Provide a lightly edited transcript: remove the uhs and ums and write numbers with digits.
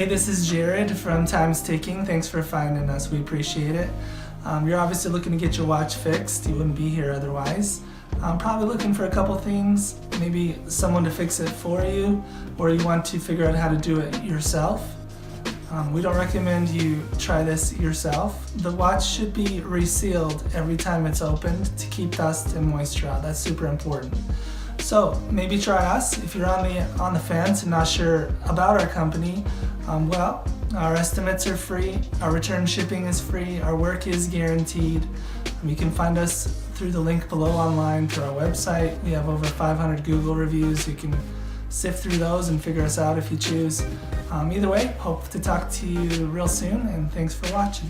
Hey, this is Jared from Time's Ticking. Thanks for finding us. We appreciate it. You're obviously looking to get your watch fixed. You wouldn't be here otherwise. Probably looking for a couple things, maybe someone to fix it for you, or you want to figure out how to do it yourself. We don't recommend you try this yourself. The watch should be resealed every time it's opened to keep dust and moisture out. That's super important. So maybe try us. If you're on the fence and not sure about our company, well, our estimates are free, our return shipping is free, our work is guaranteed. You can find us through the link below online through our website. We have over 500 Google reviews. You can sift through those and figure us out if you choose. Either way, hope to talk to you real soon, and thanks for watching.